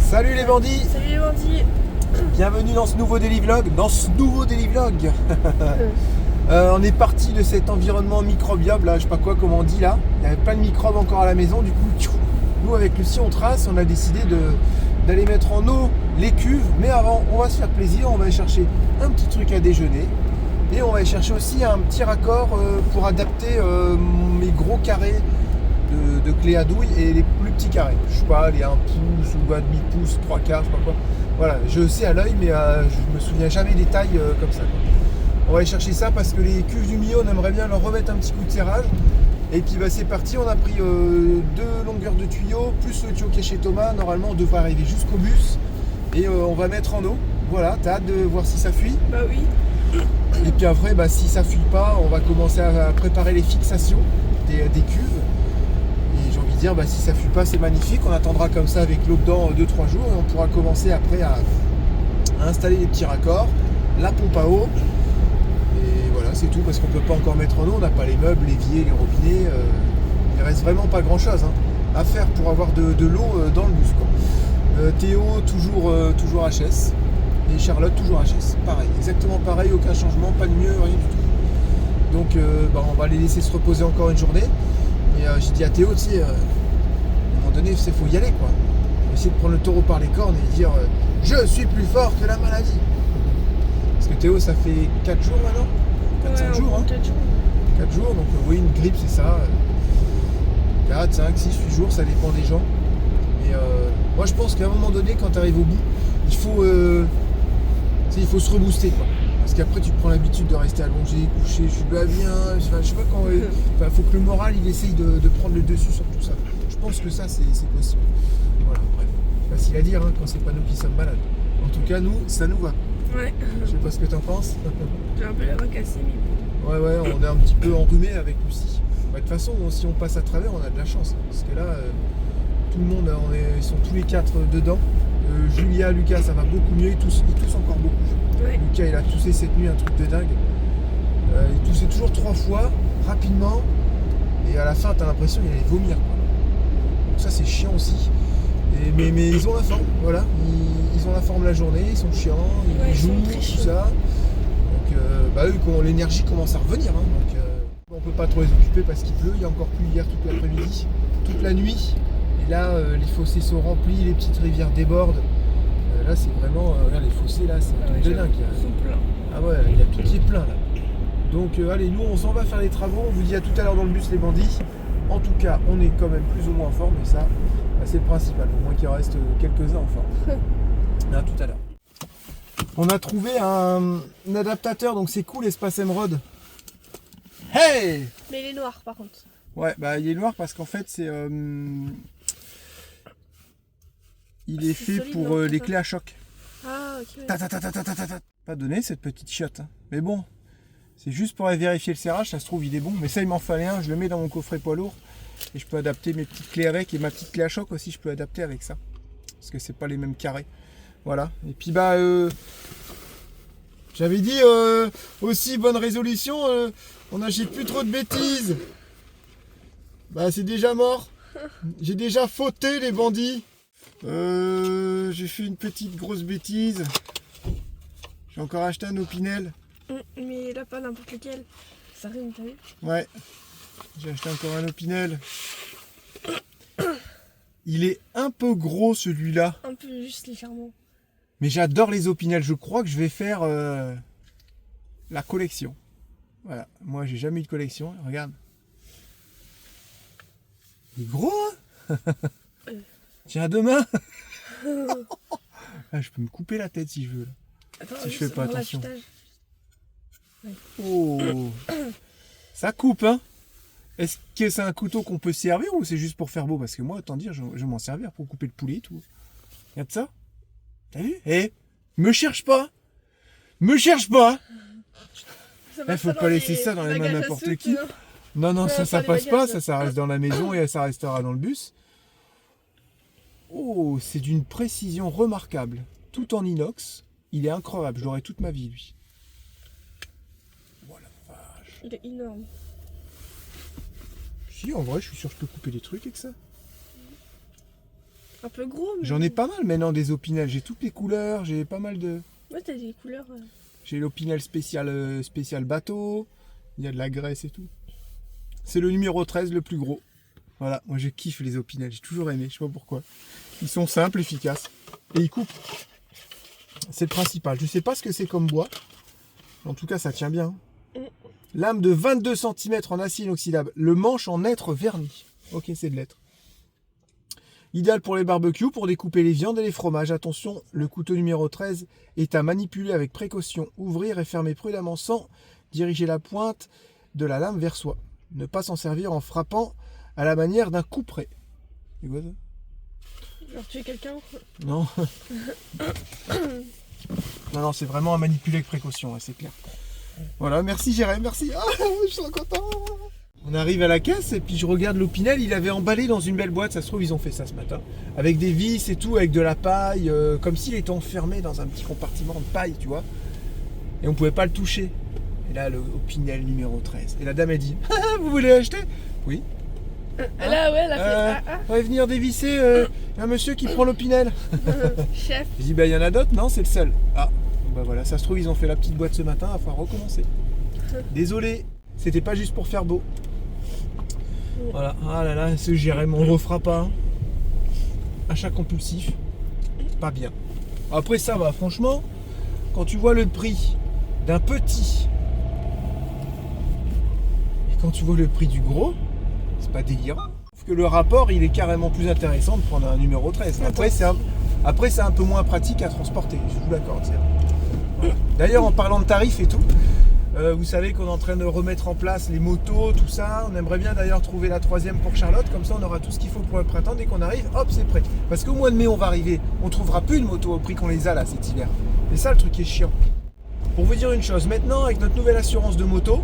Salut les bandits. Salut les bandits. Bienvenue dans ce nouveau daily vlog. On est parti de cet environnement microbiable, là, je sais pas quoi, comment on dit là. Il y avait plein de microbes encore à la maison, du coup, nous avec Lucie on trace, on a décidé d'aller mettre en eau les cuves. Mais avant, on va se faire plaisir, on va aller chercher un petit truc à déjeuner. Et on va aller chercher aussi un petit raccord pour adapter mes gros carrés de clé à douille et les plus petits carrés. Je sais pas, les 1 pouce ou 1,5 pouce, 3 quarts, je sais pas quoi. Voilà, je sais à l'œil, mais je me souviens jamais des tailles comme ça. On va aller chercher ça parce que les cuves du milieu, on aimerait bien leur remettre un petit coup de serrage. Et puis bah, c'est parti, on a pris 2 longueurs de tuyaux, plus le tuyau qui est chez Thomas. Normalement, on devrait arriver jusqu'au bus. Et on va mettre en eau. Voilà, t'as hâte de voir si ça fuit? Bah oui. Et puis après, bah, si ça fuit pas, on va commencer à préparer les fixations des cuves. Et j'ai envie de dire, bah, si ça fuit pas, c'est magnifique. On attendra comme ça avec l'eau dedans 2-3 jours. Et on pourra commencer après à installer les petits raccords, la pompe à eau. Et voilà, c'est tout, parce qu'on peut pas encore mettre en eau. On n'a pas les meubles, l'évier, les robinets. Il reste vraiment pas grand chose à faire pour avoir de l'eau dans le bus, quoi. Théo, toujours HS. Et Charlotte, toujours HS. Pareil, exactement pareil, aucun changement, pas de mieux, rien du tout. Donc bah, on va les laisser se reposer encore une journée. Et j'ai dit à Théo, tu sais, à un moment donné, il faut y aller, quoi. On va essayer de prendre le taureau par les cornes et dire je suis plus fort que la maladie. Parce que Théo, ça fait 4 jours maintenant, 4-5 jours, hein. 4 jours. 4 jours, donc oui, une grippe, c'est ça. 4, 5, 6, 8 jours, ça dépend des gens. Et moi, je pense qu'à un moment donné, quand tu arrives au bout, il faut se rebooster, quoi. Parce qu'après tu prends l'habitude de rester allongé, couché, je suis pas bien, enfin, je sais pas quand. Enfin, faut que le moral il essaye de prendre le dessus sur tout ça. Je pense que ça c'est possible. Voilà, bref. Facile à dire quand c'est pas nous qui sommes malades. En tout cas nous, ça nous va. Ouais. Je sais pas ce que t'en penses. J'ai un peu la voix cassée, mais bon. Ouais, on est un petit peu enrhumé avec Lucie. Bah, de toute façon, si on passe à travers, on a de la chance. Parce que là, tout le monde, ils sont tous les 4 dedans. Julia, Lucas, ça va beaucoup mieux, ils toussent encore beaucoup. Ouais. Lucas, il a toussé cette nuit un truc de dingue. Il toussait toujours 3 fois, rapidement, et à la fin, t'as l'impression qu'il allait vomir, quoi. Donc ça, c'est chiant aussi. Mais ils ont la forme, voilà. Ils ont la forme la journée, ils sont chiants, Ouais, ils ils sont jouent, très tout chiants. ça. Donc, eux, l'énergie commence à revenir. Donc, on peut pas trop les occuper parce qu'il pleut. Il y a encore plu hier toute l'après-midi, toute la nuit. Et là, les fossés sont remplis, les petites rivières débordent. Là, c'est vraiment. Regarde, les fossés, là, c'est un truc de dingue. Ils sont pleins. Ah ouais, il y a tout qui est plein là. Donc, allez, nous, on s'en va faire les travaux. On vous dit à tout à l'heure dans le bus, les bandits. En tout cas, on est quand même plus ou moins en forme. Et ça, bah, c'est le principal. Au moins qu'il reste quelques-uns en forme. À tout à l'heure. On a trouvé un adaptateur, donc c'est cool, Espace Emerald. Hey! Mais il est noir par contre. Ouais, bah il est noir parce qu'en fait c'est il est C'est fait solide, pour non, les ça. clés à choc. Ah, ok. Ouais. Ta. Pas donné cette petite chiotte, hein. Mais bon, c'est juste pour aller vérifier le serrage, ça se trouve il est bon. Mais ça il m'en fallait un, je le mets dans mon coffret poids lourd et je peux adapter mes petites clés avec, et ma petite clé à choc aussi je peux adapter avec ça. Parce que c'est pas les mêmes carrés. Voilà. Et puis bah j'avais dit aussi bonne résolution, on n'achète plus trop de bêtises. Bah c'est déjà mort. J'ai déjà fauté les bandits. J'ai fait une petite grosse bêtise. J'ai encore acheté un Opinel. Mais là, pas n'importe lequel. Ça rime, t'as vu? Ouais. J'ai acheté encore un Opinel. Il est un peu gros celui-là. Un peu juste légèrement. Mais j'adore les Opinel. Je crois que je vais faire la collection. Voilà. Moi j'ai jamais eu de collection. Regarde. Il est gros, hein. Tiens, à deux mains. Ah, je peux me couper la tête si je veux. Là. Attends, Si je juste fais pas dans attention. l'achetage. Oh. Ça coupe, hein. Est-ce que c'est un couteau qu'on peut servir ou c'est juste pour faire beau? Parce que moi, autant dire, je vais m'en servir pour couper le poulet et tout. Regarde ça. T'as vu? Eh, me cherche pas. Me cherche pas. Ça Faut pas laisser ça dans les mains de n'importe qui. Non, Ouais, ça pas les passe pas. bagages. Ça reste dans la maison et ça restera dans le bus. Oh, c'est d'une précision remarquable. Tout en inox. Il est incroyable. Je l'aurai toute ma vie, lui. Voilà, vache. Il est énorme. Si, en vrai, je suis sûr que je peux couper des trucs avec ça. Un peu gros, mais... J'en ai pas mal maintenant des Opinel. J'ai toutes les couleurs, j'ai pas mal de... Ouais, t'as des couleurs... J'ai l'Opinel spécial bateau. Il y a de la graisse et tout. C'est le numéro 13, le plus gros. Voilà, moi je kiffe les Opinel, j'ai toujours aimé, je sais pas pourquoi. Ils sont simples, efficaces. Et ils coupent. C'est le principal. Je sais pas ce que c'est comme bois. En tout cas, ça tient bien. Lame de 22 cm en acier inoxydable. Le manche en hêtre verni. Ok, c'est de l'hêtre. Idéal pour les barbecues, pour découper les viandes et les fromages. Attention, le couteau numéro 13 est à manipuler avec précaution. Ouvrir et fermer prudemment sans diriger la pointe de la lame vers soi. Ne pas s'en servir en frappant à la manière d'un couperet. C'est quoi ça ? Genre tuer quelqu'un? Non. Non, c'est vraiment à manipuler avec précaution, c'est clair. Voilà, merci Jérémy, merci. Ah, je suis content. On arrive à la caisse et puis je regarde l'Opinel, il avait emballé dans une belle boîte, ça se trouve ils ont fait ça ce matin. Avec des vis et tout, avec de la paille, comme s'il était enfermé dans un petit compartiment de paille, tu vois. Et on pouvait pas le toucher. Et là, le Opinel numéro 13. Et la dame a dit, ah, vous voulez acheter? Oui. Là, ouais, elle a fait... On va venir dévisser un monsieur qui prend l'Opinel. Chef. Je dis, bah il y en a d'autres? Non, c'est le seul. Ah, bah voilà, ça se trouve ils ont fait la petite boîte ce matin, il va falloir recommencer. Désolé, c'était pas juste pour faire beau. Voilà, ah là là, ce Jérémy, on le refera pas. Hein. Achat compulsif, pas bien. Après ça va, franchement, quand tu vois le prix d'un petit et quand tu vois le prix du gros, c'est pas délirant. Sauf que le rapport, il est carrément plus intéressant de prendre un numéro 13. Après, c'est un peu moins pratique à transporter, je vous l'accorde. Voilà. D'ailleurs, en parlant de tarifs et tout, vous savez qu'on est en train de remettre en place les motos, tout ça. On aimerait bien d'ailleurs trouver la 3e pour Charlotte, comme ça on aura tout ce qu'il faut pour le printemps. Dès qu'on arrive, hop, c'est prêt. Parce qu'au mois de mai, on va arriver, on trouvera plus de motos au prix qu'on les a là cet hiver. Et ça, le truc qui est chiant. Pour vous dire une chose, maintenant avec notre nouvelle assurance de moto,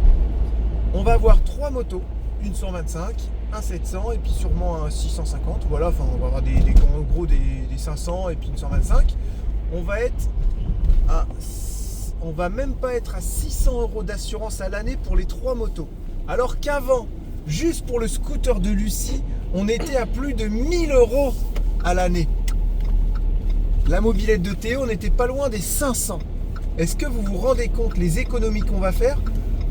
on va avoir 3 motos, une 125, un 700 et puis sûrement un 650. Voilà, enfin on va avoir en gros des 500 et puis une 125. On va même pas être à 600 € d'assurance à l'année pour les 3 motos. Alors qu'avant, juste pour le scooter de Lucie, on était à plus de 1000 € à l'année. La mobilette de Théo, on n'était pas loin des 500. Est-ce que vous vous rendez compte les économies qu'on va faire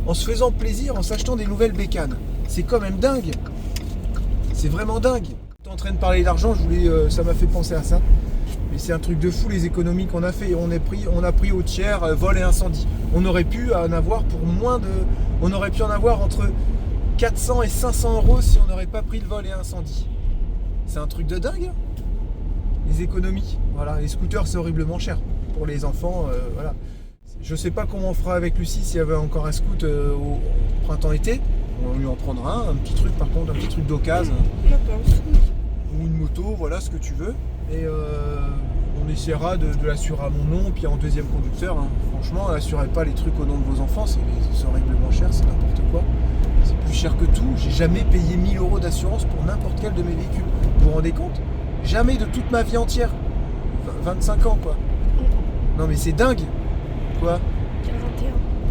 en se faisant plaisir, en s'achetant des nouvelles bécanes? C'est quand même dingue. C'est vraiment dingue. J'étais en train de parler d'argent, ça m'a fait penser à ça. Mais c'est un truc de fou les économies qu'on a fait. On a pris au tiers vol et incendie. On aurait pu en avoir pour moins de... On aurait pu en avoir entre 400 et 500 € si on n'aurait pas pris le vol et incendie. C'est un truc de dingue. Hein, les économies. Voilà, les scooters c'est horriblement cher. Pour les enfants, voilà. Je sais pas comment on fera avec Lucie s'il y avait encore un scoot au printemps-été. On lui en prendra un petit truc par contre, un petit truc d'occasion. Ou une moto, voilà ce que tu veux. Et on essaiera de l'assurer à mon nom, puis en deuxième conducteur. Hein. Franchement, n'assurez pas les trucs au nom de vos enfants, c'est horriblement cher, c'est n'importe quoi. C'est plus cher que tout. J'ai jamais payé 1000 € d'assurance pour n'importe quel de mes véhicules. Vous vous rendez compte? Jamais de toute ma vie entière. 25 ans quoi. Non mais c'est dingue. Quoi?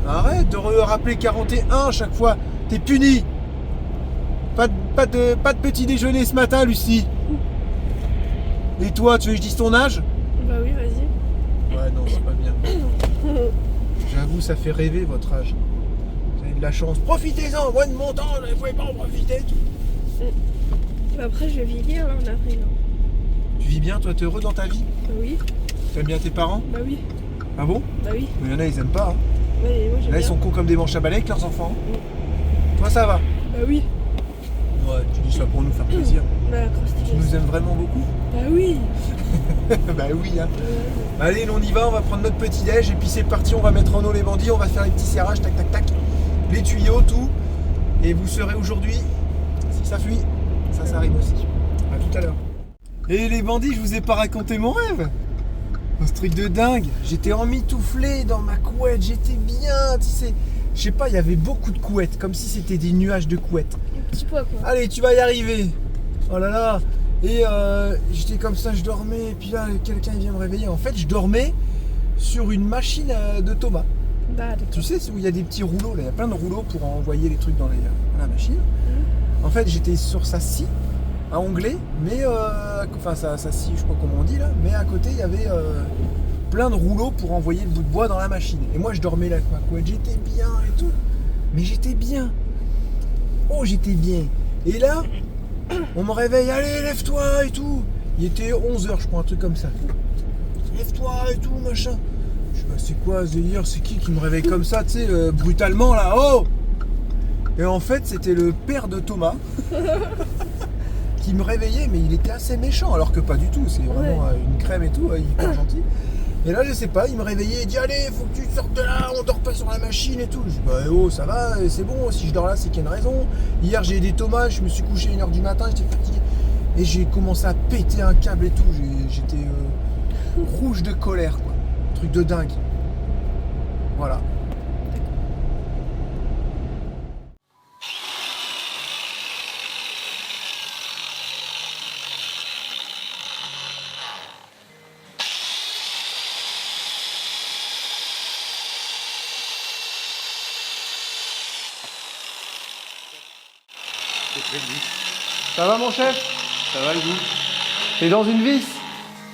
41. Arrête de rappeler 41 à chaque fois. T'es puni. Pas de petit déjeuner ce matin, Lucie. Et toi, tu veux que je dise ton âge? Bah oui, vas-y. Ouais, non, c'est pas bien. J'avoue, ça fait rêver votre âge. Vous avez de la chance. Profitez-en, moi de mon temps, vous ne pouvez pas en profiter. Bah après, je vais vieillir là en avril. Tu vis bien, toi, t'es heureux dans ta vie? Bah oui. T'aimes bien tes parents? Bah oui. Ah bon? Bah oui. Mais il y en a, ils aiment pas. Hein. Ouais, moi, j'aime Là, ils bien. sont cons comme des manches à balai avec leurs enfants. Toi, ça va? Bah oui. Ouais, tu dis ça pour nous faire plaisir. Bah, Tu nous aimes vraiment beaucoup? Bah oui. Bah oui, hein. Allez, on y va, on va prendre notre petit déj et puis c'est parti, on va mettre en eau les bandits, on va faire les petits serrages, tac tac tac, les tuyaux, tout. Et vous saurez aujourd'hui si ça fuit, ça arrive aussi. À tout à l'heure. Et les bandits, je vous ai pas raconté mon rêve. Ce truc de dingue. J'étais emmitouflé dans ma couette, j'étais bien, tu sais. Je sais pas, il y avait beaucoup de couettes, comme si c'était des nuages de couettes. Un petit poids quoi. Allez, tu vas y arriver. Oh là là. Et j'étais comme ça, je dormais, et puis là, quelqu'un vient me réveiller. En fait, je dormais sur une machine de Thomas. Bah d'accord. Tu sais, où il y a des petits rouleaux, là, il y a plein de rouleaux pour envoyer les trucs dans la machine. En fait, j'étais sur sa scie à ongler, mais enfin ça scie, je sais pas comment on dit là, mais à côté il y avait plein de rouleaux pour envoyer le bout de bois dans la machine. Et moi je dormais là avec ma couette, j'étais bien et tout, mais j'étais bien. Oh j'étais bien. Et là, on me réveille, allez lève-toi et tout. Il était 11h je crois, un truc comme ça. Lève-toi et tout machin. Je sais pas c'est quoi ce délire, c'est qui me réveille comme ça, tu sais, brutalement là, oh. Et en fait c'était le père de Thomas. Qui me réveillait, mais il était assez méchant, alors que pas du tout, c'est vraiment une crème et tout, hyper gentil. Et là, je sais pas, il me réveillait, il dit allez, faut que tu sortes de là, on dort pas sur la machine et tout. Je dis bah oh, ça va, c'est bon, si je dors là, c'est qu'il y a une raison. Hier, j'ai aidé Thomas, je me suis couché à 1h du matin, j'étais fatigué. Et j'ai commencé à péter un câble et tout, j'étais rouge de colère, quoi. Truc de dingue. Voilà. Ça va mon chef? Ça va et vous? T'es dans une vis?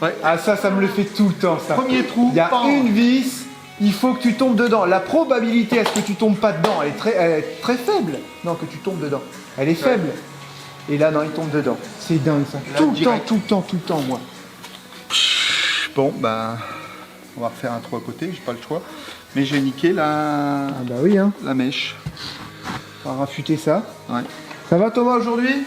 Ouais. Ah ça me le fait tout le temps ça. Premier trou, il y a pan. une vis, il faut que tu tombes dedans. La probabilité à ce que tu tombes pas dedans, elle est très faible. Non, que tu tombes dedans. Elle est faible. Et là non, il tombe dedans. C'est dingue ça. Là, tout direct. le temps moi. Bon, bah, on va refaire un trou à côté, j'ai pas le choix. Mais j'ai niqué la, Ah bah oui hein. la mèche. On va rafuter ça. Ouais. Ça va Thomas aujourd'hui?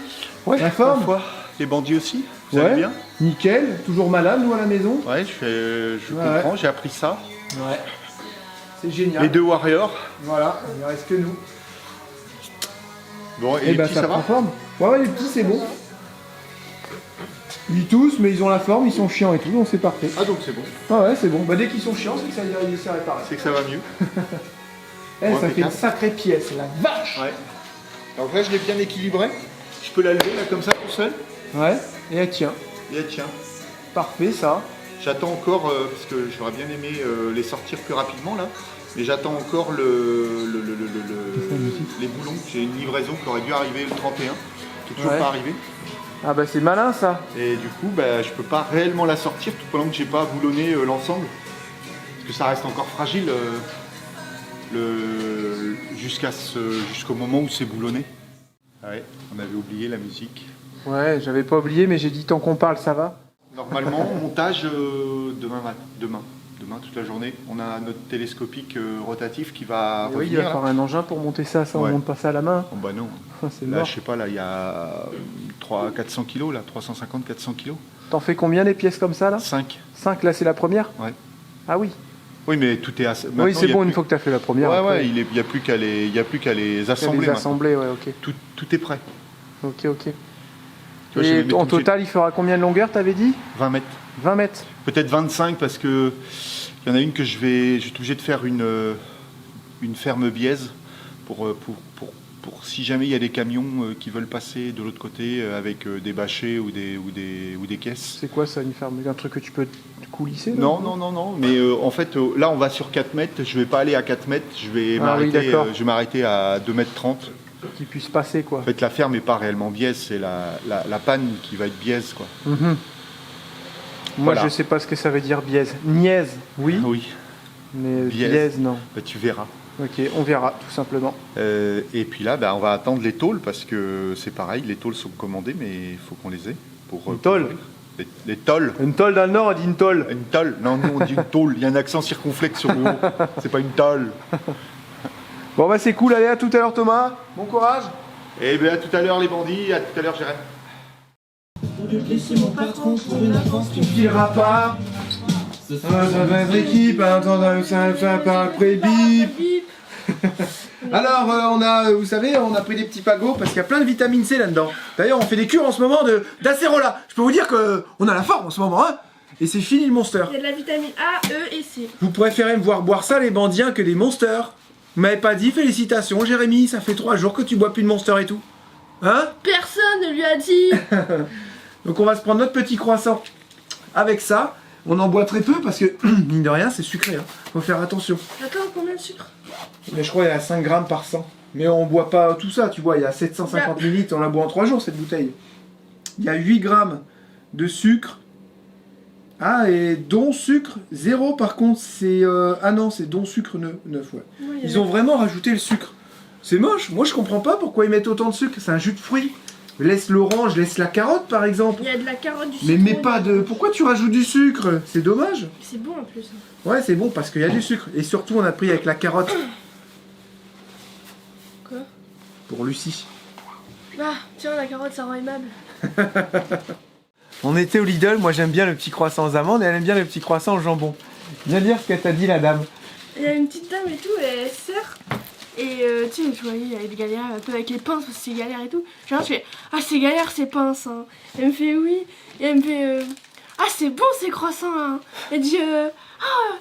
Ouais, la forme? foi. Les bandits aussi? Vous allez bien? Nickel. Toujours malade nous à la maison? Ouais, je comprends, j'ai appris ça. Ouais. C'est génial. Les deux warriors. Voilà, il ne reste que nous. Bon, et Et les bah petits, ça ça prend va? forme. Ouais, les petits c'est bon. Ils toussent, mais ils ont la forme, ils sont chiants et tout, donc c'est parfait. Ah, donc c'est bon. Ah ouais, c'est bon. Bah dès qu'ils sont chiants, c'est que ça y est, c'est réparé. C'est que ça va mieux. Eh, Ouais, ça fait impeccable. une sacrée pièce, la vache. Ouais. Alors là, je l'ai bien équilibré. Je peux la lever là comme ça tout seul. Ouais, et elle tient. Et elle tient. Parfait ça. J'attends encore, parce que j'aurais bien aimé les sortir plus rapidement là, mais j'attends encore les boulons. J'ai une livraison qui aurait dû arriver le 31, qui est toujours Ouais. pas arrivée. Ah bah c'est malin ça. Et du coup, bah, je peux pas réellement la sortir tout pendant que j'ai pas boulonné l'ensemble. Parce que ça reste encore fragile jusqu'au moment où c'est boulonné. Ah ouais, on avait oublié la musique. Ouais, j'avais pas oublié, mais j'ai dit tant qu'on parle, ça va. Normalement, montage demain toute la journée. On a notre télescopique rotatif qui va Oui, il revenir. va Là. falloir un engin pour monter ça, on Ouais. monte pas ça à la main. Oh bah non. C'est Là, mort. je sais pas, là, il y a 400 kilos, là, 350-400 kilos. T'en fais combien des pièces comme ça là? 5. 5, là c'est la première? Ouais. Ah oui. Oui, mais tout est assez. Oui, c'est bon une fois que t'as fait la première. Ouais, après, ouais, il n'y a plus qu'à les assembler. les maintenant. assembler, ouais, ok. Tout est prêt. Ok. Tu vois, je vais Et mettre en tout de suite total, il fera combien de longueur, t'avais dit? 20 mètres. 20 mètres. Peut-être 25 parce que il y en a une que je vais être obligé de faire une ferme biaise pour si jamais il y a des camions qui veulent passer de l'autre côté avec des bâchers ou des caisses. C'est quoi ça, une ferme? Un truc que tu peux coulisser là? Non. Mais en fait, là, on va sur 4 mètres. Je vais pas aller à 4 mètres. Je vais Ah oui, d'accord. m'arrêter à 2 mètres 30. Qui puisse passer, quoi. En fait, la ferme n'est pas réellement biaise. C'est la panne qui va être biaise, quoi. Mhm. Moi, Voilà. je sais pas ce que ça veut dire biaise. Niaise, oui, Oui, mais Biaise. biaise, non. bah, tu verras. Ok, on verra, tout simplement. Et puis là, bah, on va attendre les tôles parce que c'est pareil. Les tôles sont commandées, mais il faut qu'on les ait. Une tôle? Les tôles. Une tôle dans le Nord, on dit une tôle. Une tôle. Non, nous, on dit une tôle. Il y a un accent circonflexe sur le haut. C'est pas une tôle. Bon, bah, c'est cool. Allez, à tout à l'heure, Thomas. Bon courage. Et bien, à tout à l'heure, les bandits. À tout à l'heure, Jérém. Laisser mon patron pour une avance Tu fileras pas. Ça va être équipe, attends, ça va après bip. Alors, on a, vous savez, on a pris des petits pagots parce qu'il y a plein de vitamine C là-dedans. D'ailleurs, on fait des cures en ce moment d'acérola. Je peux vous dire qu'on a la forme en ce moment, hein. Et c'est fini le Monster. Il y a de la vitamine A, E et C. Vous préférez me voir boire ça, les bandiens, que des Monsters. Vous m'avez pas dit félicitations, Jérémy, ça fait 3 jours que tu bois plus de Monster et tout. Hein? Personne ne lui a dit. Donc on va se prendre notre petit croissant avec ça. On en boit très peu parce que, mine de rien, c'est sucré. Hein. Faut faire attention. Attends, combien de sucre? Mais je crois qu'il y a 5 grammes par 100. Mais on boit pas tout ça, tu vois. Il y a 750 ml, on la boit en 3 jours cette bouteille. Il y a 8 grammes de sucre. Ah, et don sucre 0 par contre, c'est... ah non, c'est don sucre 9, ouais. Ils ont vraiment rajouté le sucre. C'est moche, moi je comprends pas pourquoi ils mettent autant de sucre, c'est un jus de fruits. Laisse l'orange, laisse la carotte par exemple. Il y a de la carotte, du sucre. Mais mets pas de... Pourquoi tu rajoutes du sucre? C'est dommage. C'est bon en plus. Ouais, c'est bon parce qu'il y a du sucre. Et surtout, on a pris avec la carotte. Quoi? Pour Lucie. Ah, tiens, la carotte, ça rend aimable. On était au Lidl, moi j'aime bien le petit croissant aux amandes et elle aime bien le petit croissant au jambon. Viens dire ce qu'elle t'a dit la dame. Il y a une petite dame et tout, et elle sert. Et tu sais, il y a des galères un peu avec les pinces parce que c'est galère et tout. Je fais ah, c'est galère ces pinces. Hein. Elle me fait oui. Et elle me fait ah, c'est bon ces croissants. Hein. Elle dit ah,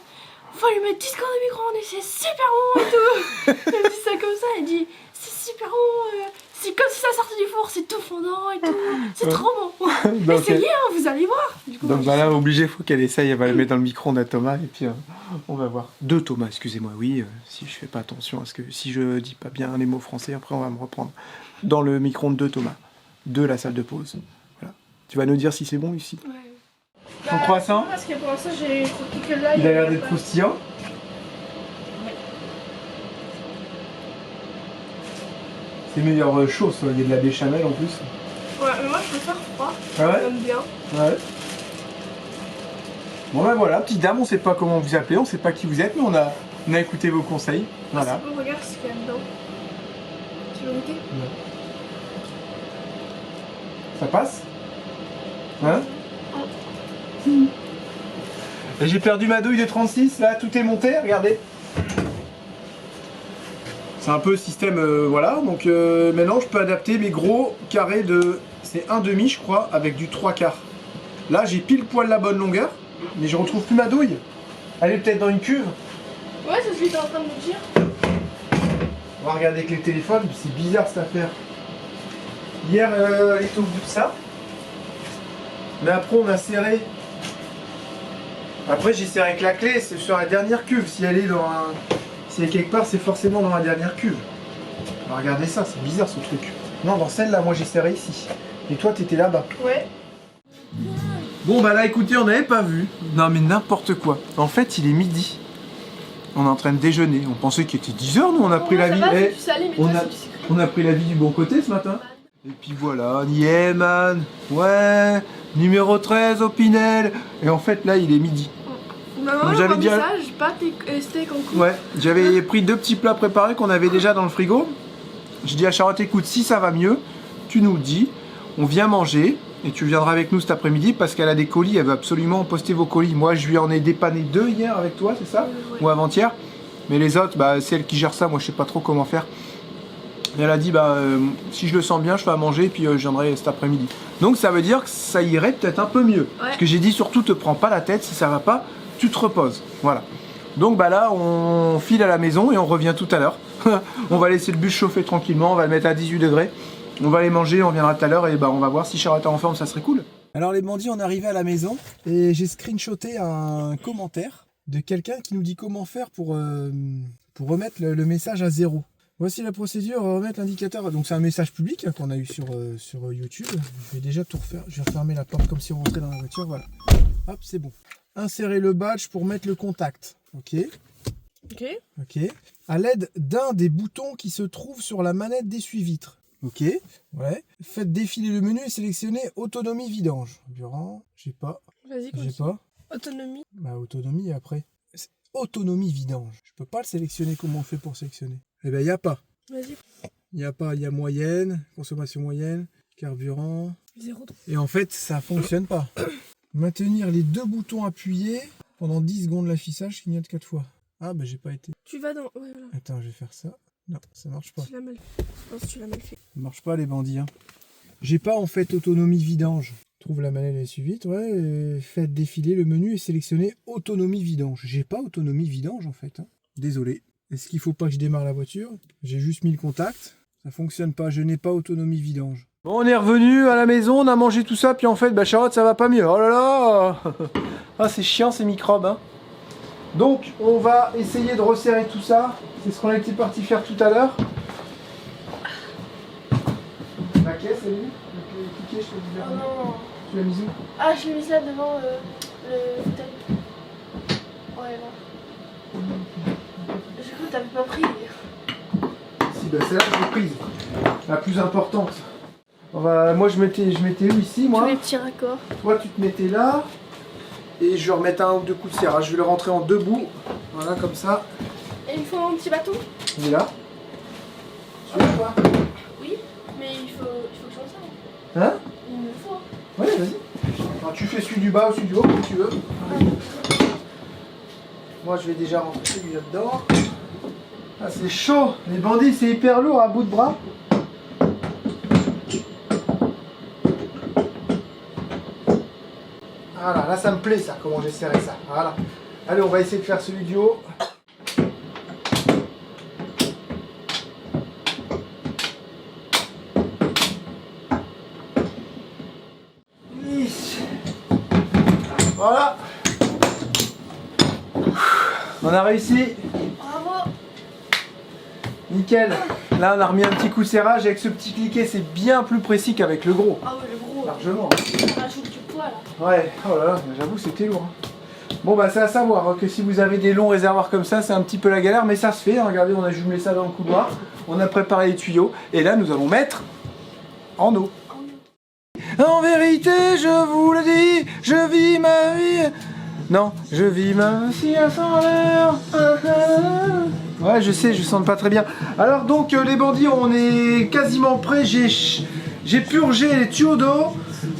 faut lui mettre 10 secondes de micro-ondes et c'est super bon et tout. Elle me dit ça comme ça. Elle dit c'est super bon. C'est comme si ça sortait du four, c'est tout fondant et tout. C'est trop bon. Essayez, hein, vous allez voir. Du coup, donc voilà, obligé, faut qu'elle essaye. Elle va le mettre dans le micro-ondes à Thomas et puis on va voir. De Thomas, excusez-moi, oui. Si je fais pas attention à ce que si je dis pas bien les mots français, après on va me reprendre. Dans le micro-ondes de Thomas, de la salle de pause. Voilà. Tu vas nous dire si c'est bon ici. Ouais. Ton croissant, parce que pour l'instant, j'ai trouvé que là. il a l'air d'être croustillant. C'est meilleur chaud, ça. Il y a de la béchamel en plus. Ouais, mais moi je préfère froid. Ah ouais? J'aime bien. Ouais. Bon ben voilà, petite dame, on sait pas comment vous appelez, on sait pas qui vous êtes, mais on a écouté vos conseils. Voilà. C'est bon, regarde ce qu'il y a dedans. Tu veux goûter? Ouais. Ça passe? Hein? Et j'ai perdu ma douille de 36, là, tout est monté, regardez. C'est un peu système, voilà, donc maintenant je peux adapter mes gros carrés de... C'est 1,5 je crois, avec du 3/4. Là j'ai pile poil la bonne longueur, mais je retrouve plus ma douille. Elle est peut-être dans une cuve. Ouais, c'est ce que t'es en train de me dire. On va regarder avec les téléphones, c'est bizarre cette affaire. Hier elle était au bout de ça. Mais après on a serré. Après j'ai serré avec la clé, c'est sur la dernière cuve. Si elle est dans un... Si elle est quelque part, c'est forcément dans la dernière cuve. On va regarder ça, c'est bizarre ce truc. Non, dans celle-là, moi j'ai serré ici. Et toi, t'étais là-bas. Ouais. Bon, bah là, écoutez, on n'avait pas vu. Non, mais n'importe quoi. En fait, il est midi. On est en train de déjeuner. On pensait qu'il était 10h, nous, on a pris la vie. On a pris la vie du bon côté ce matin. Et puis voilà, yeah man. Ouais, numéro 13 au Pinel. Et en fait, là, il est midi. Maman, j'avais dit message, pâtes et steak en coupe. Ouais, j'avais pris 2 petits plats préparés qu'on avait déjà dans le frigo. Je dis à Charlotte, écoute, si ça va mieux, tu nous le dis, on vient manger et tu viendras avec nous cet après-midi parce qu'elle a des colis, elle veut absolument poster vos colis. Moi, je lui en ai dépanné 2 hier avec toi, c'est ça? Ouais. Ou avant-hier. Mais les autres, bah, c'est elle qui gère ça, moi je sais pas trop comment faire. Et elle a dit, bah, si je le sens bien, je fais à manger et puis je viendrai cet après-midi. Donc ça veut dire que ça irait peut-être un peu mieux. Ouais. Parce que j'ai dit surtout, te prends pas la tête, si ça va pas, tu te reposes. Voilà. Donc bah là, on file à la maison et on revient tout à l'heure. On va laisser le bus chauffer tranquillement, on va le mettre à 18 degrés. On va aller manger, on viendra tout à l'heure et bah on va voir si Charlotte est en forme, ça serait cool. Alors les bandits, on est arrivé à la maison et j'ai screenshoté un commentaire de quelqu'un qui nous dit comment faire pour remettre le message à 0. Voici la procédure, remettre l'indicateur. Donc c'est un message public hein, qu'on a eu sur YouTube. Je vais déjà tout refaire, je vais refermer la porte comme si on rentrait dans la voiture, voilà. Hop, c'est bon. Insérer le badge pour mettre le contact. Ok. Ok. Ok. À l'aide d'un des boutons qui se trouve sur la manette d'essuie-vitre. Ok. Ouais. Faites défiler le menu et sélectionnez autonomie vidange. Durant, j'ai pas. Vas-y, j'ai pas. Autonomie. Bah autonomie après. Autonomie vidange. Je peux pas le sélectionner. Comment on fait pour sélectionner? Eh ben il y a pas. Vas-y. Il y a pas. Il y a moyenne, consommation moyenne, carburant. 0. Et en fait ça fonctionne pas. Maintenir les 2 boutons appuyés pendant 10 secondes l'affichage clignote 4 fois. Ah bah j'ai pas été. Tu vas dans... Ouais, voilà. Attends, je vais faire ça. Non, ça marche pas. Tu l'as mal fait. Je pense que tu l'as mal fait. Ça marche pas les bandits. Hein. J'ai pas en fait autonomie vidange. Trouve la manette essuie-vitre, ouais. Et faites défiler le menu et sélectionnez autonomie vidange. J'ai pas autonomie vidange en fait. Hein. Désolé. Est-ce qu'il faut pas que je démarre la voiture? J'ai juste mis le contact. Ça fonctionne pas. Je n'ai pas autonomie vidange. Bon, on est revenu à la maison, on a mangé tout ça, puis en fait, bah Charlotte, ça va pas mieux. Oh là là. Ah, c'est chiant ces microbes. Hein. Donc, on va essayer de resserrer tout ça. C'est ce qu'on était parti faire tout à l'heure. La caisse, elle est où? Le ticket, je te dis. Oh non. Tu l'as mis où? Ah, je l'ai mis là devant le fauteuil. Ouais, là. J'ai cru que t'avais pas pris. Si, bah c'est là que j'ai prise. La plus importante. Moi je mettais où ici moi? Tous les petits raccords. Toi tu te mettais là. Et je vais remettre un ou deux coups de serrage. Je vais le rentrer en deux bouts. Voilà, comme ça. Et il me faut un petit bâton? Il est là. Tu veux quoi? Oui, mais il faut que je fasse ça. Hein? Il me le faut. Ouais, vas-y. Alors, tu fais celui du bas ou celui du haut, comme tu veux. Moi, je vais déjà rentrer celui là-dedans. Ah, c'est chaud. Les bandits, c'est hyper lourd à bout de bras. Voilà, là, ça me plaît, ça, comment j'ai serré ça. Voilà. Allez, on va essayer de faire celui du haut. Voilà. On a réussi. Bravo. Nickel. Là, on a remis un petit coup de serrage. Avec ce petit cliquet, c'est bien plus précis qu'avec le gros. Ah ouais, le gros. Largement. Ça rajoute du poids là. Ouais. Oh là là, j'avoue, c'était lourd. Bon, bah, c'est à savoir hein, que si vous avez des longs réservoirs comme ça, c'est un petit peu la galère, mais ça se fait. Hein. Regardez, on a jumelé ça dans le couloir. On a préparé les tuyaux. Et là, nous allons mettre en eau. En vérité, je vous le dis, je vis ma vie. Non, je vis ma vie à 100 l'heure. Ouais, je sais, je sens pas très bien. Alors donc, les bandits, on est quasiment prêts. J'ai purgé les tuyaux d'eau.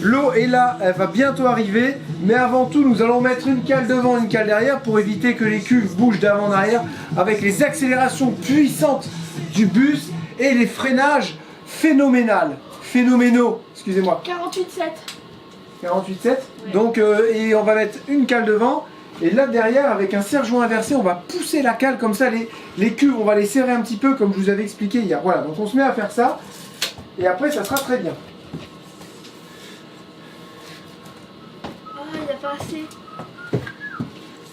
L'eau est là, elle va bientôt arriver. Mais avant tout, nous allons mettre une cale devant, une cale derrière pour éviter que les cuves bougent d'avant en arrière avec les accélérations puissantes du bus et les freinages phénoménaux, excusez-moi. 48,7. 48,7. Ouais. Donc, et on va mettre une cale devant. Et là derrière, avec un serre-joint inversé, on va pousser la cale comme ça. Les cuves, on va les serrer un petit peu comme je vous avais expliqué hier. Voilà, donc on se met à faire ça. Et après, ça sera très bien. Ah, il n'y a pas assez.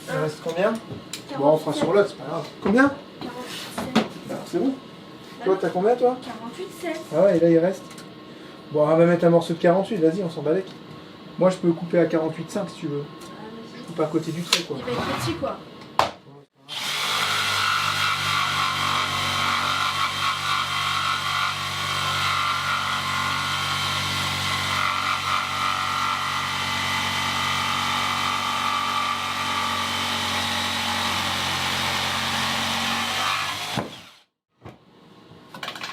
Il reste combien? 47. Bon, on fera sur l'autre, c'est pas grave. Combien? 48,7. Alors, c'est bon. Toi, t'as combien, toi? 48,7. Ah ouais, et là, il reste. Bon, on va mettre un morceau de 48, vas-y, on s'en balèque. Moi, je peux couper à 48,5 si tu veux. Ah, vas-y. Coupe à côté du trait, quoi. Il va être petit quoi.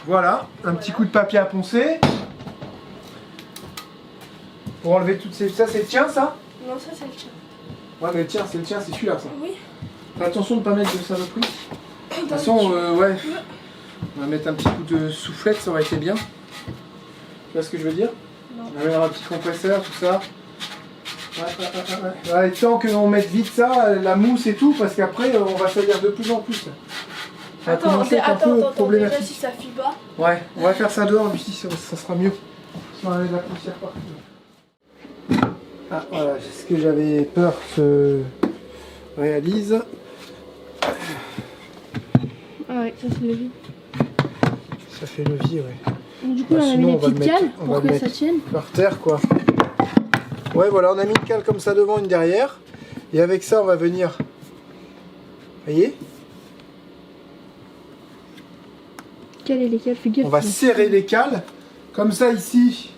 Voilà, un petit coup de papier à poncer. Pour enlever toutes ces... Ça, c'est le tien, ça? Non, ça c'est le tien. Ouais, mais le tien, c'est celui-là, ça. Oui. Fais attention de ne pas mettre de saloperie. De toute façon, ouais. On va mettre un petit coup de soufflette, ça aurait été bien. Tu vois ce que je veux dire? Non. On va mettre un petit compresseur, tout ça. Ouais, tant qu'on mette vite ça, la mousse et tout, parce qu'après, on va salir de plus en plus. Ça va commencer à être un peu Déjà problématique. si ça fuit pas. Ouais, on va faire ça dehors, Lucie, ça sera mieux. Si on enlève la poussière partout. Ah, voilà, c'est ce que j'avais peur se réalise. Ah ouais, ça c'est le vide. Ça fait levier, ouais. Donc, du coup, Bah, on a mis sinon, des on va le petites cales mettre- on va pour le que ça mettre tienne. par terre, quoi. Ouais, voilà, on a mis une cale comme ça devant, une derrière. Et avec ça, on va venir. Voyez? Cales et les cales, fais gaffe. On va serrer les cales. Comme ça, ici,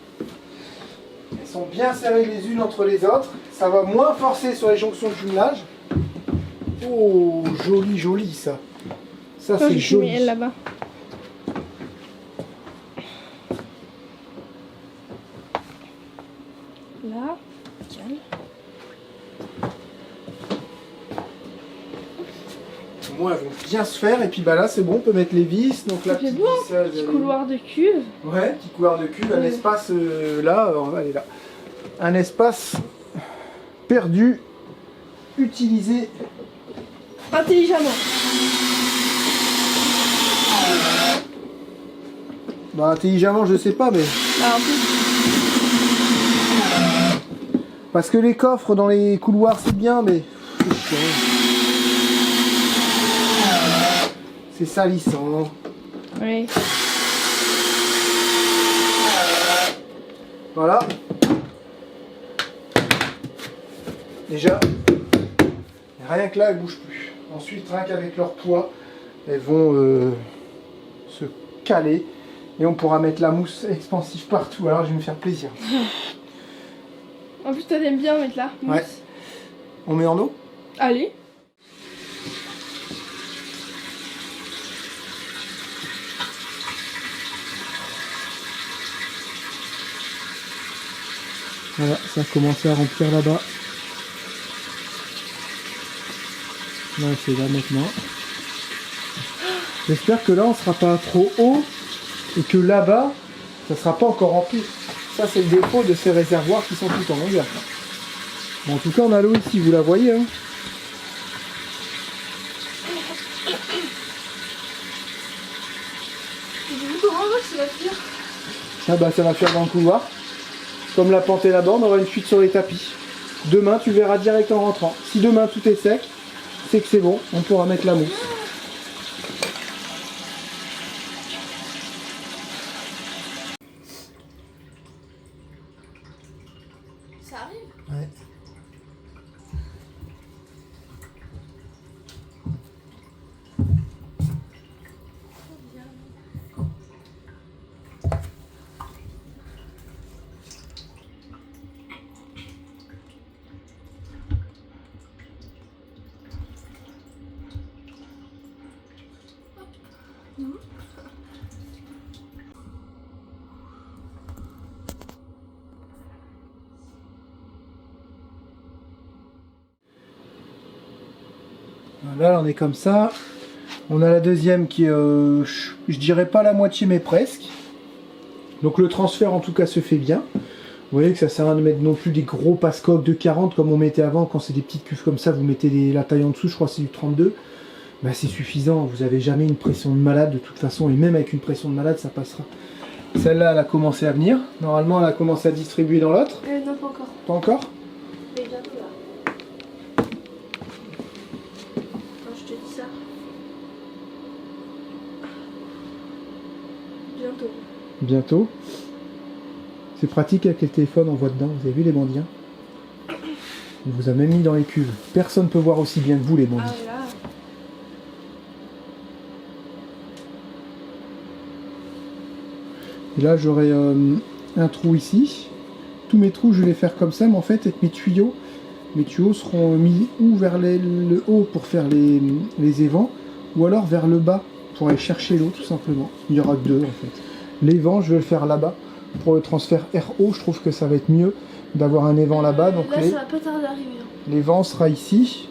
elles sont bien serrées les unes entre les autres. Ça va moins forcer sur les jonctions de jumelage. Oh, joli, joli, ça. Ça, c'est joli. Elle là-bas. Là, cale. Au moins, elles vont bien se faire. Et puis bah là, c'est bon, on peut mettre les vis. Donc la Ça fait petite beau, vis, elle Petit est- couloir de cuve. Ouais, petit couloir de cuve, un Ouais. espace là, on va aller là. Un espace perdu, utilisé. Intelligemment. Bah intelligemment, je sais pas, mais Ah, en plus, parce que les coffres dans les couloirs c'est bien, mais c'est chiant. C'est salissant. ouais. Voilà. déjà, rien que là, elles ne bougent plus. Ensuite, rien qu'avec leur poids, elles vont se caler et on pourra mettre la mousse expansive partout. Alors, je vais me faire plaisir. En plus, toi, t'aimes bien mettre la mousse. Ouais. On met en eau? Allez. Voilà, ça a commencé à remplir là-bas. Là, c'est là maintenant. J'espère que là, on sera pas trop haut et que là-bas, ça sera pas encore rempli. Ça, c'est le défaut de ces réservoirs qui sont tout en longueur. Bon, en tout cas, on a l'eau ici, vous la voyez. Hein. Comment ça va faire? Ah bah, ça va faire dans le couloir. Comme la pente est là-bas, on aura une fuite sur les tapis. Demain, tu verras direct en rentrant. Si demain tout est sec, c'est que c'est bon, on pourra mettre la mousse. Ça arrive? Ouais. Là, on est comme ça. On a la deuxième qui est, je dirais pas la moitié, mais presque. Donc le transfert, en tout cas, se fait bien. Vous voyez que ça sert à rien de mettre non plus des gros passe-coques de 40 comme on mettait avant. Quand c'est des petites cuves comme ça, vous mettez la taille en dessous, je crois que c'est du 32. Bah, c'est suffisant. Vous n'avez jamais une pression de malade de toute façon. Et même avec une pression de malade, ça passera. Celle-là, elle a commencé à venir. Normalement, elle a commencé à distribuer dans l'autre. Non, pas encore. Pas encore? Mais bientôt là. Quand je te dis ça. Bientôt. Bientôt. C'est pratique avec les téléphones, on voit dedans. Vous avez vu les bandits? On vous a même mis dans les cuves. Personne ne peut voir aussi bien que vous les bandits. Ah là. Et là j'aurai un trou ici. Tous mes trous je vais les faire comme ça, mais en fait avec mes tuyaux seront mis ou vers le haut pour faire les évents, ou alors vers le bas pour aller chercher l'eau tout simplement. Il y aura que deux en fait. L'évent je vais le faire là-bas. Pour le transfert RO, je trouve que ça va être mieux d'avoir un évent là-bas. Donc Là, ça va pas tarder d'arriver. l'évent sera ici,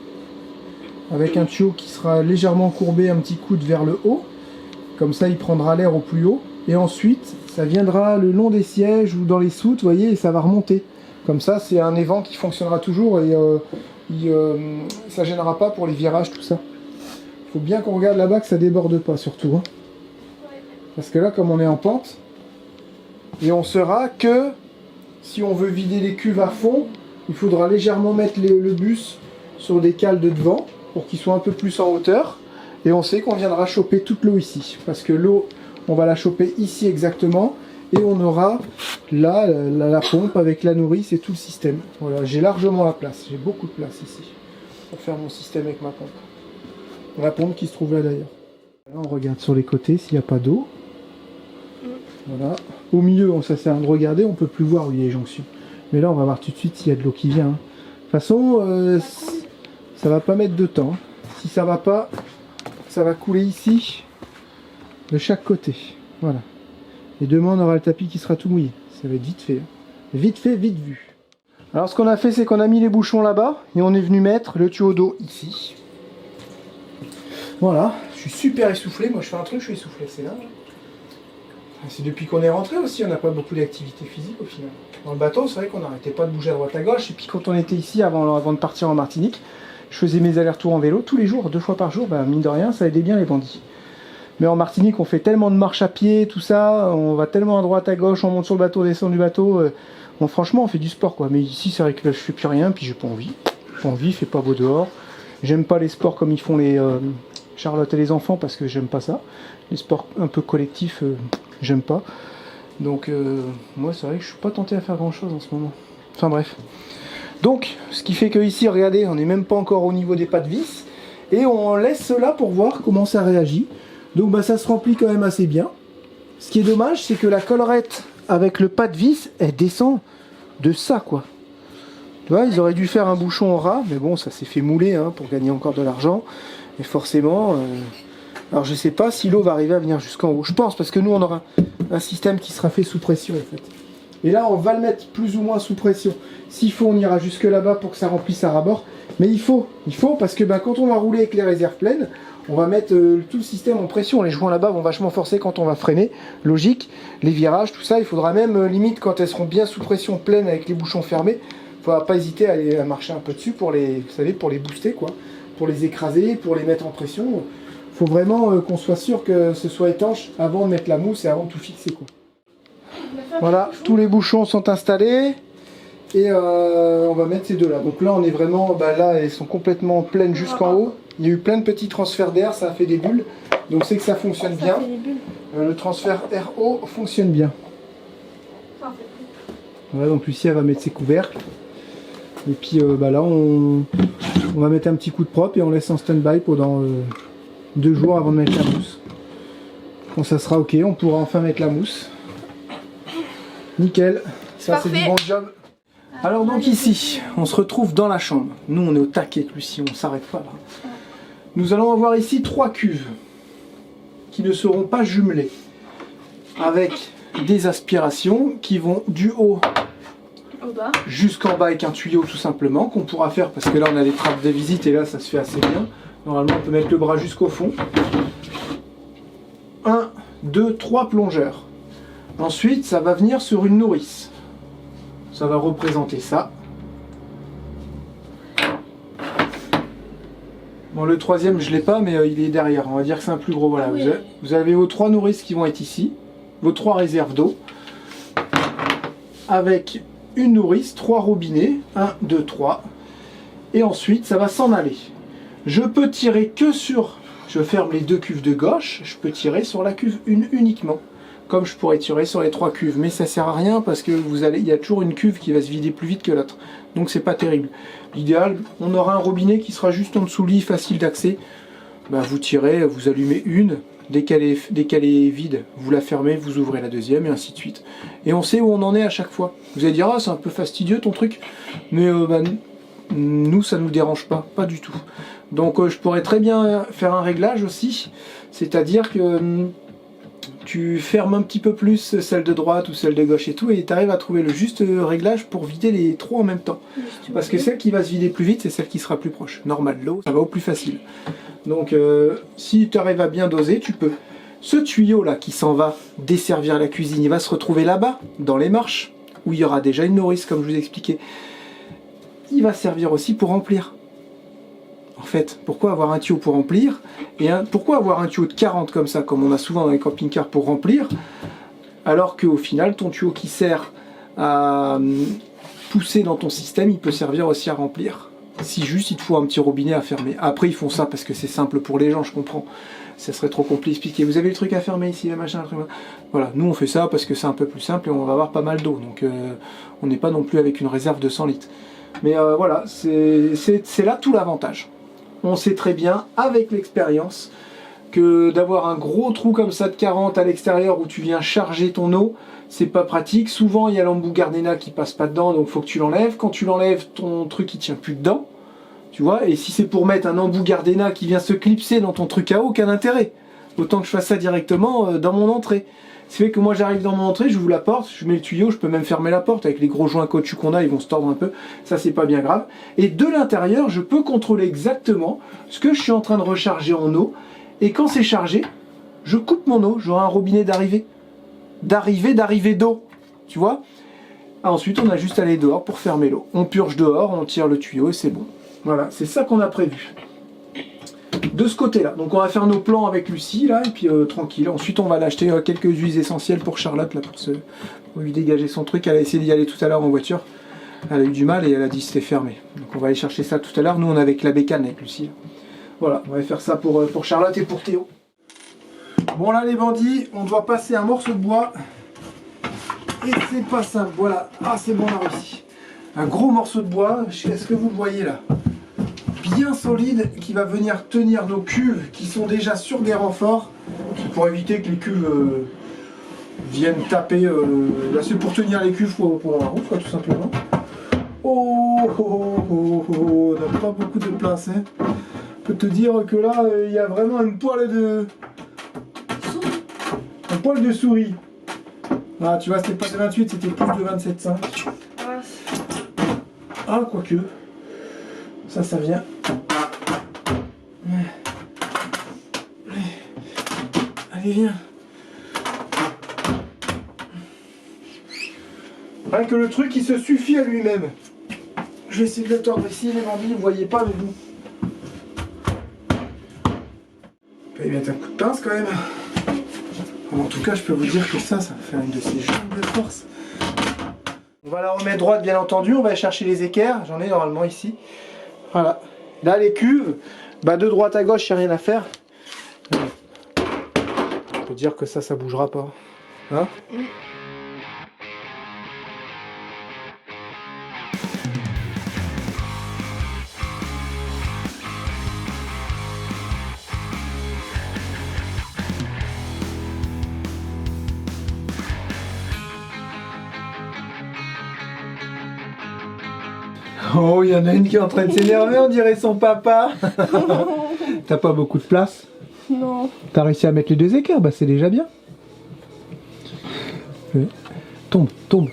avec un tuyau qui sera légèrement courbé un petit coude vers le haut. Comme ça, il prendra l'air au plus haut. Et ensuite, ça viendra le long des sièges ou dans les soutes, vous voyez, et ça va remonter. Comme ça, c'est un évent qui fonctionnera toujours et ça ne gênera pas pour les virages, tout ça. Il faut bien qu'on regarde là-bas que ça déborde pas, surtout. Hein. Ouais. Parce que là, comme on est en pente, et on saura que si on veut vider les cuves à fond, il faudra légèrement mettre le bus sur des cales de devant pour qu'il soit un peu plus en hauteur. Et on sait qu'on viendra choper toute l'eau ici. Parce que l'eau, on va la choper ici exactement. Et on aura là la pompe avec la nourrice et tout le système. Voilà, j'ai largement la place. J'ai beaucoup de place ici pour faire mon système avec ma pompe. La pompe qui se trouve là d'ailleurs. Là, on regarde sur les côtés s'il n'y a pas d'eau. Voilà. Au milieu, ça sert à de regarder, on peut plus voir où il y a les jonctions. Mais là, on va voir tout de suite s'il y a de l'eau qui vient. Hein. De toute façon, ça va pas mettre de temps. Hein. Si ça va pas, ça va couler ici, de chaque côté. Voilà. Et demain, on aura le tapis qui sera tout mouillé. Ça va être vite fait. Hein. Vite fait, vite vu. Alors, ce qu'on a fait, c'est qu'on a mis les bouchons là-bas et on est venu mettre le tuyau d'eau ici. Voilà. Je suis super essoufflé. Moi, je fais un truc, je suis essoufflé. C'est là. C'est depuis qu'on est rentré aussi, on n'a pas beaucoup d'activité physique au final. Dans le bateau, c'est vrai qu'on n'arrêtait pas de bouger à droite à gauche. Et puis quand on était ici, avant de partir en Martinique, je faisais mes allers-retours en vélo tous les jours, 2 fois par jour. Bah, mine de rien, ça aidait bien les bandits. Mais en Martinique, on fait tellement de marches à pied, tout ça, on va tellement à droite à gauche, on monte sur le bateau, on descend du bateau. Bon, franchement, on fait du sport quoi. Mais ici, c'est vrai que là, je fais plus rien, puis j'ai pas envie. J'ai pas envie, il fait pas beau dehors. J'aime pas les sports comme ils font les Charlotte et les enfants parce que j'aime pas ça. Les sports un peu collectifs. J'aime pas. Donc moi c'est vrai que je suis pas tenté à faire grand chose en ce moment. Enfin bref. Donc, ce qui fait que ici, regardez, on n'est même pas encore au niveau des pas de vis. Et on laisse cela pour voir comment ça réagit. Donc bah, ça se remplit quand même assez bien. Ce qui est dommage, c'est que la collerette avec le pas de vis, elle descend de ça, quoi. Tu vois, ils auraient dû faire un bouchon en ras, mais bon, ça s'est fait mouler hein, pour gagner encore de l'argent. Et forcément, alors je sais pas si l'eau va arriver à venir jusqu'en haut. Je pense, parce que nous, on aura un système qui sera fait sous pression, en fait. Et là, on va le mettre plus ou moins sous pression. S'il faut, on ira jusque là-bas pour que ça remplisse à ras-bord. Mais il faut parce que quand on va rouler avec les réserves pleines, on va mettre tout le système en pression. Les joints là-bas vont vachement forcer quand on va freiner. Logique, les virages, tout ça, il faudra même, limite, quand elles seront bien sous pression pleine avec les bouchons fermés, il ne faudra pas hésiter à marcher un peu dessus pour les, vous savez, pour les booster, quoi. Pour les écraser, pour les mettre en pression. Il faut vraiment qu'on soit sûr que ce soit étanche avant de mettre la mousse et avant de tout fixer, quoi. Voilà, tous les bouchons sont installés. Et on va mettre ces deux là. Donc là on est vraiment, là elles sont complètement pleines jusqu'en haut. Il y a eu plein de petits transferts d'air, ça a fait des bulles. Donc c'est que ça fonctionne bien. Le transfert RO fonctionne bien. Voilà, donc Lucie elle va mettre ses couvercles. Et puis là on va mettre un petit coup de propre et on laisse en stand-by pendant 2 jours avant de mettre la mousse. Quand ça sera ok, on pourra enfin mettre la mousse. Nickel, ça c'est du bon job. Alors donc ici, on se retrouve dans la chambre. Nous on est au taquet avec Lucie, on ne s'arrête pas là. Nous allons avoir ici 3 cuves qui ne seront pas jumelées. Avec des aspirations qui vont du haut jusqu'en bas avec un tuyau tout simplement, qu'on pourra faire parce que là on a des trappes de visite et là ça se fait assez bien. Normalement on peut mettre le bras jusqu'au fond. 1, 2, 3 plongeurs. Ensuite ça va venir sur une nourrice. Ça va représenter ça. Bon, le troisième, je ne l'ai pas, mais il est derrière. On va dire que c'est un plus gros. Voilà. Oui. Vous avez vos 3 nourrices qui vont être ici. Vos 3 réserves d'eau. Avec une nourrice, 3 robinets. 1, 2, 3. Et ensuite, ça va s'en aller. Je peux tirer que sur... Je ferme les 2 cuves de gauche. Je peux tirer sur la cuve 1 uniquement. Comme je pourrais tirer sur les 3 cuves, mais ça sert à rien parce que il y a toujours une cuve qui va se vider plus vite que l'autre, donc c'est pas terrible. L'idéal, on aura un robinet qui sera juste en dessous lit, facile d'accès. Vous tirez, vous allumez une, dès qu'elle est vide, vous la fermez, vous ouvrez la deuxième et ainsi de suite. Et on sait où on en est à chaque fois. Vous allez dire ah c'est un peu fastidieux ton truc, mais nous ça nous dérange pas du tout. Donc je pourrais très bien faire un réglage aussi, c'est-à-dire que tu fermes un petit peu plus celle de droite ou celle de gauche et tout, et tu arrives à trouver le juste réglage pour vider les 3 en même temps. Parce que celle qui va se vider plus vite, c'est celle qui sera plus proche. Normal, l'eau, ça va au plus facile. Donc si tu arrives à bien doser, tu peux. Ce tuyau là qui s'en va desservir la cuisine, il va se retrouver là-bas, dans les marches, où il y aura déjà une nourrice, comme je vous ai expliqué. Il va servir aussi pour remplir. En fait, pourquoi avoir un tuyau pour remplir et pourquoi avoir un tuyau de 40 comme ça, comme on a souvent dans les camping-cars pour remplir, alors qu'au final, ton tuyau qui sert à pousser dans ton système, il peut servir aussi à remplir. Si juste il te faut un petit robinet à fermer. Après, ils font ça parce que c'est simple pour les gens, je comprends. Ça serait trop compliqué à expliquer. Vous avez le truc à fermer ici, le machin, le truc. Voilà, nous on fait ça parce que c'est un peu plus simple et on va avoir pas mal d'eau. Donc on n'est pas non plus avec une réserve de 100 litres. Mais voilà, c'est là tout l'avantage. On sait très bien, avec l'expérience, que d'avoir un gros trou comme ça de 40 à l'extérieur où tu viens charger ton eau, c'est pas pratique. Souvent, il y a l'embout Gardena qui passe pas dedans, donc faut que tu l'enlèves. Quand tu l'enlèves, ton truc il tient plus dedans. Tu vois, et si c'est pour mettre un embout Gardena qui vient se clipser dans ton truc à eau, aucun intérêt. Autant que je fasse ça directement dans mon entrée. Ce qui fait que moi j'arrive dans mon entrée, j'ouvre la porte, je mets le tuyau, je peux même fermer la porte avec les gros joints caoutchouc qu'on a, ils vont se tordre un peu, ça c'est pas bien grave. Et de l'intérieur, je peux contrôler exactement ce que je suis en train de recharger en eau, et quand c'est chargé, je coupe mon eau, j'aurai un robinet d'arrivée d'eau, tu vois. Ensuite on a juste à aller dehors pour fermer l'eau. On purge dehors, on tire le tuyau et c'est bon. Voilà, c'est ça qu'on a prévu. De ce côté là, donc on va faire nos plans avec Lucie là et puis tranquille. Ensuite on va l'acheter quelques huiles essentielles pour Charlotte là pour lui dégager son truc. Elle a essayé d'y aller tout à l'heure en voiture, elle a eu du mal et elle a dit c'était fermé. Donc on va aller chercher ça tout à l'heure. Nous on est avec la bécane avec Lucie là. Voilà, on va faire ça pour Charlotte et pour Théo. Bon là les bandits, on doit passer un morceau de bois et c'est pas simple. Voilà, ah c'est bon on a réussi. un gros morceau de bois, est-ce que vous le voyez là? Bien solide, qui va venir tenir nos cuves qui sont déjà sur des renforts, pour éviter que les cuves viennent taper. Là c'est pour tenir les cuves pendant la route, quoi, tout simplement. Oh, on n'a pas beaucoup de place, hein. Je peux te dire que là, il y a vraiment une poêle de... Un poil de souris. Ah, tu vois, c'était pas de 28, c'était plus de 27,5. Ah, quoique. Ça vient. Allez, viens. Rien que le truc, il se suffit à lui-même. Je vais essayer de le tordre ici, les bandits, vous voyez pas, mais vous. Fais bien un coup de pince quand même. En tout cas, je peux vous dire que ça fait une de ces jambes de force. On va la remettre droite, bien entendu. On va aller chercher les équerres. J'en ai normalement ici. Voilà. Là, les cuves, bah, de droite à gauche, il n'y a rien à faire. On peut dire que ça bougera pas. Hein? Oh, il y en a une qui est en train de s'énerver, on dirait son papa. T'as pas beaucoup de place? Non. T'as réussi à mettre les deux équerres, bah c'est déjà bien. Tombe. Oh.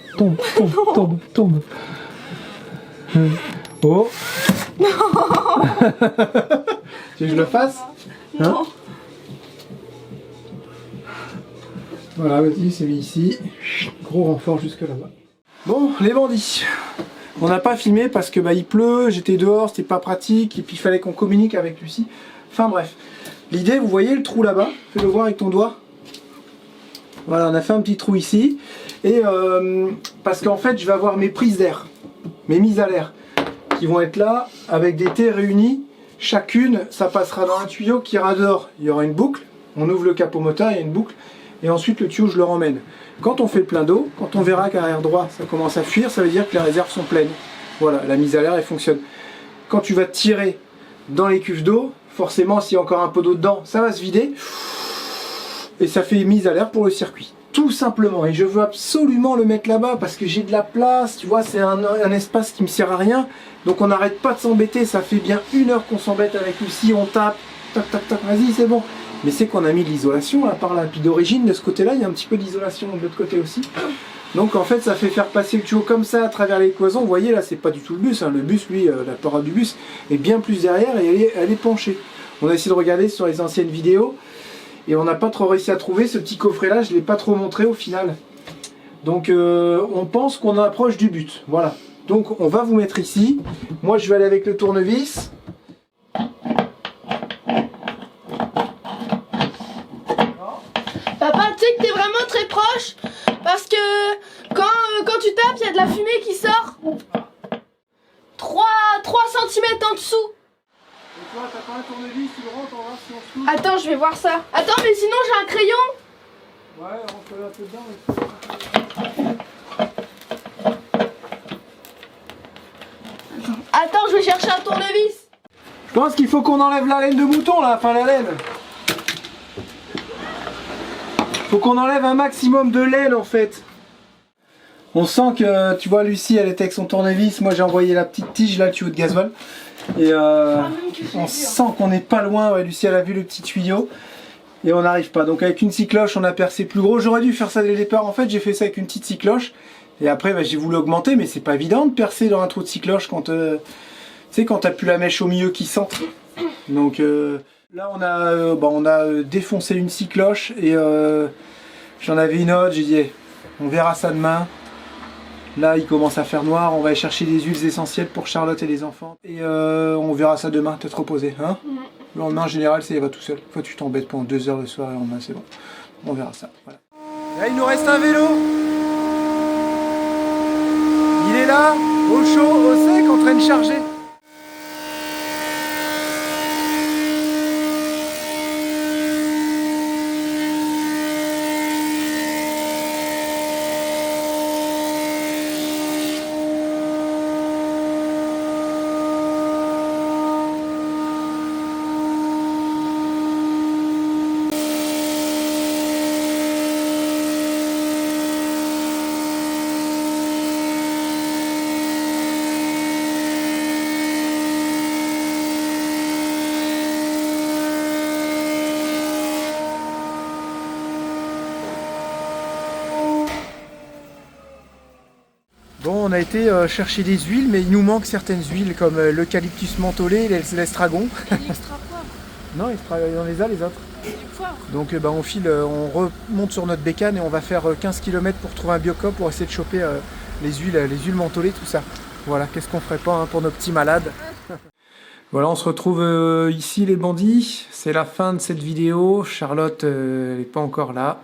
Non. Tu veux que je le fasse? Non. Hein? Voilà, vas-y, c'est mis ici. Gros renfort jusque là-bas. Bon, les bandits. On n'a pas filmé parce que bah, il pleut, j'étais dehors, c'était pas pratique, et puis il fallait qu'on communique avec Lucie. Enfin bref. L'idée, vous voyez le trou là-bas? Fais-le voir avec ton doigt. Voilà, on a fait un petit trou ici. Et parce qu'en fait, je vais avoir mes prises d'air, mes mises à l'air, qui vont être là, avec des T réunies. Chacune, ça passera dans un tuyau qui ira dehors. Il y aura une boucle, on ouvre le capot moteur, il y a une boucle. Et ensuite le tuyau je le ramène. Quand on fait le plein d'eau, quand on verra qu'arrière droit ça commence à fuir, ça veut dire que les réserves sont pleines. Voilà, la mise à l'air elle fonctionne. Quand tu vas tirer dans les cuves d'eau, forcément s'il y a encore un peu d'eau dedans, ça va se vider. Et ça fait mise à l'air pour le circuit. Tout simplement. Et je veux absolument le mettre là-bas parce que j'ai de la place, tu vois, c'est un espace qui me sert à rien. Donc on n'arrête pas de s'embêter, ça fait bien 1 heure qu'on s'embête avec Lucie, on tape, tac tac tac, vas-y c'est bon. Mais c'est qu'on a mis de l'isolation là par là. Puis d'origine, de ce côté-là, il y a un petit peu d'isolation de l'autre côté aussi. Donc en fait, ça fait faire passer le tuyau comme ça à travers les cloisons. Vous voyez là, c'est pas du tout le bus. Hein. Le bus, lui, la parade du bus est bien plus derrière et elle est penchée. On a essayé de regarder sur les anciennes vidéos et on n'a pas trop réussi à trouver. Ce petit coffret-là, je ne l'ai pas trop montré au final. Donc on pense qu'on approche du but. Voilà. Donc on va vous mettre ici. Moi, je vais aller avec le tournevis. Papa, tu sais que t'es vraiment très proche parce que quand tu tapes, il y a de la fumée qui sort. 3 cm en dessous. Et toi, t'as pas un tournevis, tu le rentres, on va voir si on se touche. Attends, je vais voir ça. Attends, mais sinon j'ai un crayon. Ouais, on peut un peu dedans. Attends, je vais chercher un tournevis. Je pense qu'il faut qu'on enlève la laine de mouton là, enfin la laine. Faut qu'on enlève un maximum de laine en fait. On sent que, tu vois, Lucie elle était avec son tournevis, moi j'ai envoyé la petite tige là, le tuyau de gasoil. Et on sent qu'on n'est pas loin, ouais, Lucie elle a vu le petit tuyau. Et on n'arrive pas, donc avec une scie cloche on a percé plus gros. J'aurais dû faire ça dès le départ, en fait j'ai fait ça avec une petite scie cloche. Et après bah, j'ai voulu augmenter, mais c'est pas évident de percer dans un trou de scie cloche quand tu sais, quand t'as plus la mèche au milieu qui centre. Donc là on a défoncé une scie cloche et j'en avais une autre, j'ai dit hey, on verra ça demain. Là il commence à faire noir, on va aller chercher des huiles essentielles pour Charlotte et les enfants. Et on verra ça demain, te reposer. Hein, le lendemain en général ça y va tout seul. Faut que tu t'embêtes pendant 2 heures le soir et le lendemain c'est bon. On verra ça. Voilà. Là il nous reste un vélo. Il est là, au chaud, au sec, en train de charger. on a été chercher des huiles, mais il nous manque certaines huiles comme l'eucalyptus mentholé, l'estragon. L'extra poivre. Non, on les a les autres. Du poivre. Donc on file, on remonte sur notre bécane et on va faire 15 km pour trouver un biocop pour essayer de choper les huiles mentholées, tout ça. Voilà, qu'est-ce qu'on ferait pas pour nos petits malades. Voilà, on se retrouve ici les bandits. C'est la fin de cette vidéo. Charlotte, elle n'est pas encore là.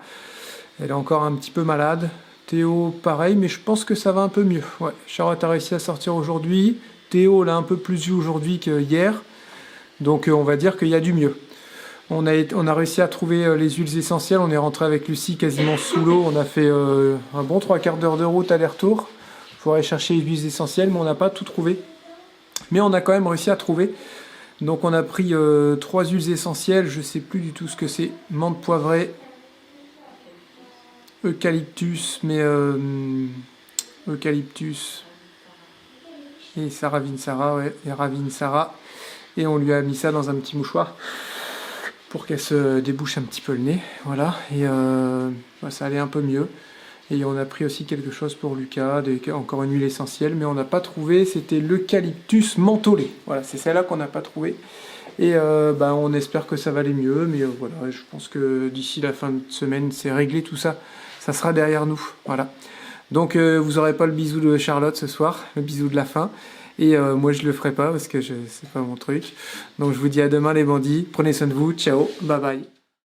Elle est encore un petit peu malade. Théo, pareil, mais je pense que ça va un peu mieux. Ouais, Charlotte a réussi à sortir aujourd'hui. Théo l'a un peu plus vu aujourd'hui qu'hier. Donc on va dire qu'il y a du mieux. On a réussi à trouver les huiles essentielles. On est rentré avec Lucie quasiment sous l'eau. On a fait un bon 3/4 d'heure de route aller-retour pour aller chercher les huiles essentielles, mais on n'a pas tout trouvé. Mais on a quand même réussi à trouver. Donc on a pris 3 huiles essentielles. Je ne sais plus du tout ce que c'est. Menthe poivrée, eucalyptus, mais eucalyptus et Saravinsara, ouais, et Ravinsara. Et on lui a mis ça dans un petit mouchoir pour qu'elle se débouche un petit peu le nez, voilà, et ça allait un peu mieux. Et on a pris aussi quelque chose pour Lucas, encore une huile essentielle, mais on n'a pas trouvé, c'était l'eucalyptus mentholé. Voilà, c'est celle-là qu'on n'a pas trouvé. Et on espère que ça va aller mieux, mais voilà, je pense que d'ici la fin de semaine, c'est réglé tout ça. Ça sera derrière nous, voilà. Donc vous n'aurez pas le bisou de Charlotte ce soir, le bisou de la fin. Et moi je le ferai pas parce que c'est pas mon truc. Donc je vous dis à demain les bandits, prenez soin de vous, ciao, bye bye.